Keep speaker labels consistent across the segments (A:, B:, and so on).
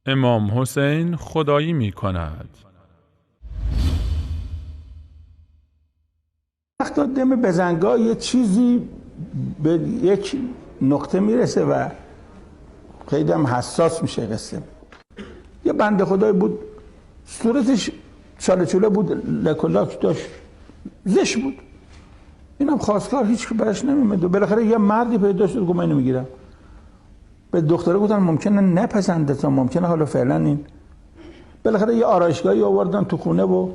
A: امام حسین خدایی می کند.
B: وقتا دم بزنگاه یه چیزی به یک نقطه میرسه و خیلی هم حساس میشه قصه. یه بنده خدای بود صورتش چاله چوله بود، لکلاک داشت، زشت بود. اینم خواستگار هیچ که برش نمیمد و بالاخره یه مردی پیدا شد گفت من اینو میگیرم. به دختره گفتن ممکنه نپسنده تا ممکنه حالا فعلا این. بالاخره یه آرایشگاهی آوردن تو خونه و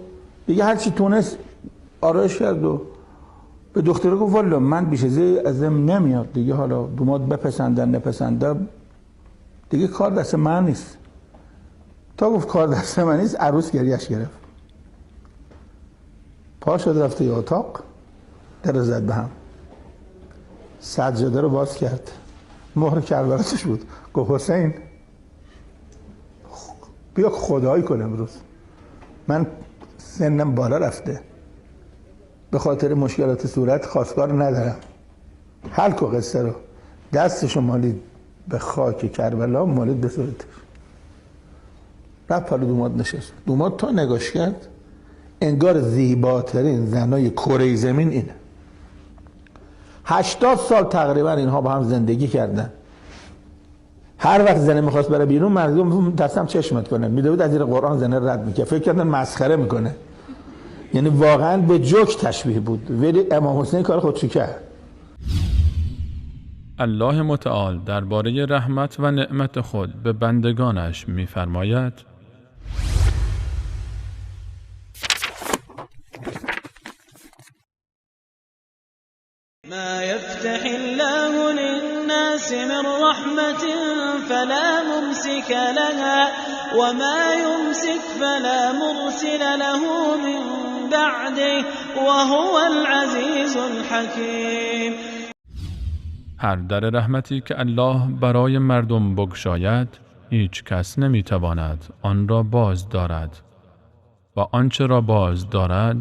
B: دیگه هر چی تونست آرایش کرد و به دختره گفت والا من بیش ازم نمیاد دیگه، حالا دوماد بپسندن نپسنده دیگه کار دست من نیست. تا گفت کار دست من نیست عروس گریش گرفت، پا شد رفت یه اتاق، در زد به هم، سجاده رو باز کرد، مهر کربلاتش بود، گفت حسین بیا خدایی کن امروز، من سنم بالا رفته به خاطر مشکلات صورت خواستگار ندارم، حل کو قصه رو. دستشو مالید به خاک کربلا، مالید به صورتش، رفت پلو دوماد نشست. دوماد تا نگاش کرد انگار زیباترین زنای کره زمین اینه. 80 سال تقریبا اینها با هم زندگی کردن. هر وقت زنه میخواست بره بیرون مردم دستم چشمت کنه میدود از زیر قرآن زنه رد میکرد، فکر کردن مسخره میکنه، یعنی واقعا به جوک تشبیه بود. ولی امام حسین کار خودشو کرد.
A: الله متعال درباره رحمت و نعمت خود به بندگانش می‌فرماید:
C: ما يفتح الله للناس من رحمة فلا ممسك لها وما يمسك فلا مرسل له من بعده وهو العزيز الحكيم.
A: هر در رحمتی که الله برای مردم بگشاید هیچ کس نمیتواند آن را باز دارد و آنچه را باز دارد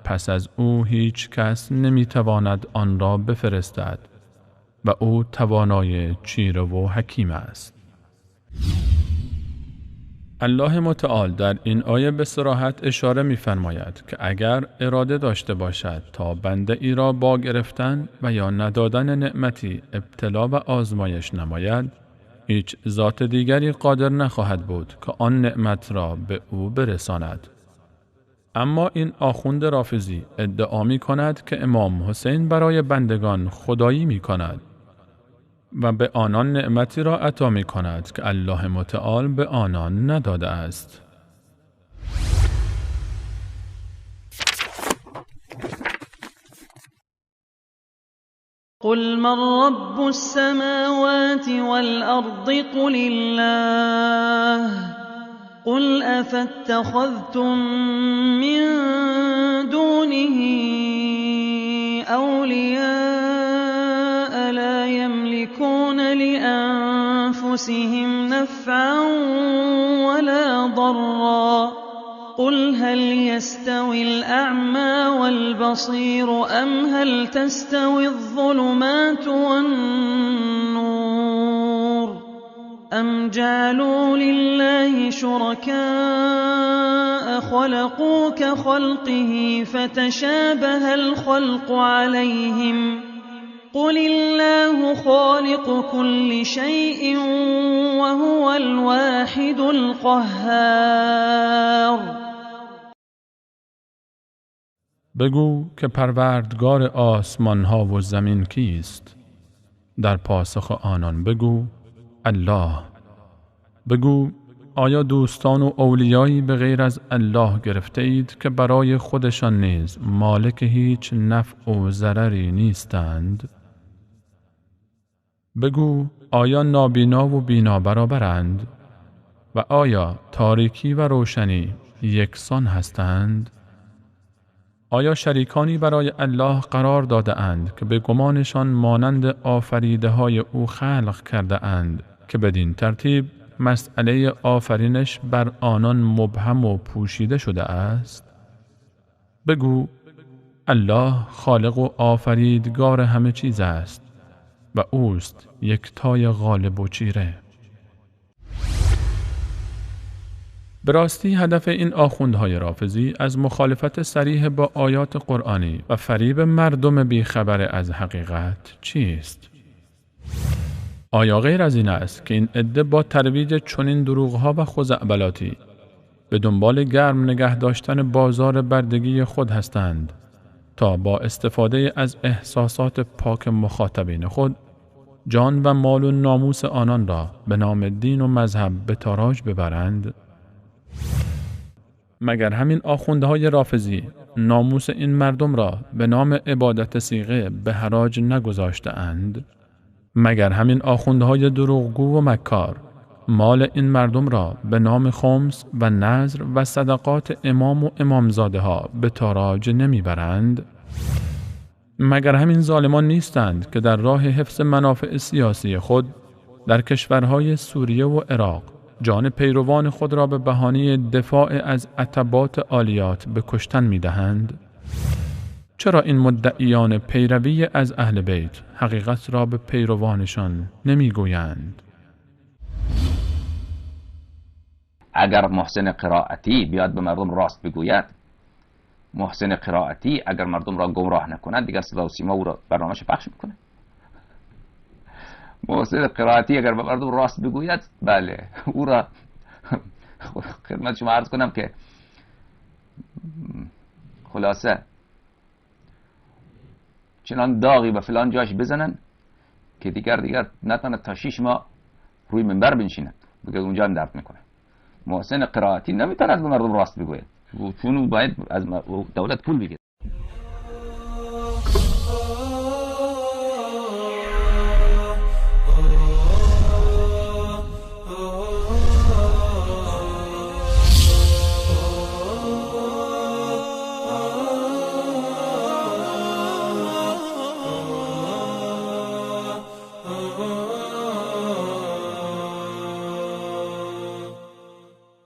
A: پس از او هیچ کس نمیتواند آن را بفرستد و او توانای چیره و حکیم است. الله متعال در این آیه به صراحت اشاره می‌فرماید که اگر اراده داشته باشد تا بنده ای را با گرفتن و یا ندادن نعمتی ابتلا و آزمایش نماید، هیچ ذات دیگری قادر نخواهد بود که آن نعمت را به او برساند. اما این آخوند رافضی ادعا می کند که امام حسین برای بندگان خدایی می کند و به آنان نعمتی را عطا می کند که الله متعال به آنان نداده است.
C: قل من رب السماوات والأرض قل الله قل أفاتخذتم من دونه أولياء لا يملكون لأنفسهم نفعا ولا ضرا قل هل يستوي الأعمى والبصير أم هل تستوي الظلمات والنور أم جعلوا لله شركاء خلقوا كخلقه فتشابه الخلق عليهم قل الله خالق كل شيء وهو الواحد القهار.
A: بگو که پروردگار آسمان ها و زمین کیست؟ در پاسخ آنان بگو الله. بگو آیا دوستان و اولیایی به غیر از الله گرفته اید که برای خودشان نیز مالک هیچ نفع و ضرری نیستند؟ بگو آیا نابینا و بینا برابرند؟ و آیا تاریکی و روشنی یکسان هستند؟ آیا شریکانی برای الله قرار داده اند که به گمانشان مانند آفریده های او خلق کرده اند که بدین ترتیب مسئله آفرینش بر آنان مبهم و پوشیده شده است؟ بگو الله خالق و آفریدگار همه چیز است و اوست یکتای غالب و چیره. به راستی هدف این آخوندهای رافضی از مخالفت صریح با آیات قرآنی و فریب مردم بیخبر از حقیقت چیست؟ آیا غیر از این است که این عده با ترویج چنین دروغها و خزعبلاتی به دنبال گرم نگه داشتن بازار بردگی خود هستند تا با استفاده از احساسات پاک مخاطبین خود جان و مال و ناموس آنان را به نام دین و مذهب به تاراج ببرند؟ مگر همین آخوندهای رافضی ناموس این مردم را به نام عبادت صیغه به حراج نگذاشته اند؟ مگر همین آخوندهای دروغگو و مکار مال این مردم را به نام خمس و نذر و صدقات امام و امامزاده ها به تاراج نمیبرند؟ مگر همین ظالمان نیستند که در راه حفظ منافع سیاسی خود در کشورهای سوریه و عراق جان پیروان خود را به بهانه دفاع از عتبات عالیات به کشتن می‌دهند؟ چرا این مدعیان پیروی از اهل بیت حقیقت را به پیروانشان نمی‌گویند؟
D: اگر محسن قرائتی بیاد به مردم راست بگوید، محسن قرائتی اگر مردم را گمراه نکند، دیگر صدا و سیما او را برنامه‌اش پخش میکنه. محسن قرائتی اگر به مردم راست بگوید، بله او را خدمت شما عرض کنم که خلاصه چنان داغی به فلان جاش بزنن که دیگر نتواند تا 6 ماه روی منبر بنشیند، بگه اونجا هم درد میکنه. محسن قرائتی نمیتواند به مردم راست بگوید، چون او باید از دولت پول بگیره.
E: oh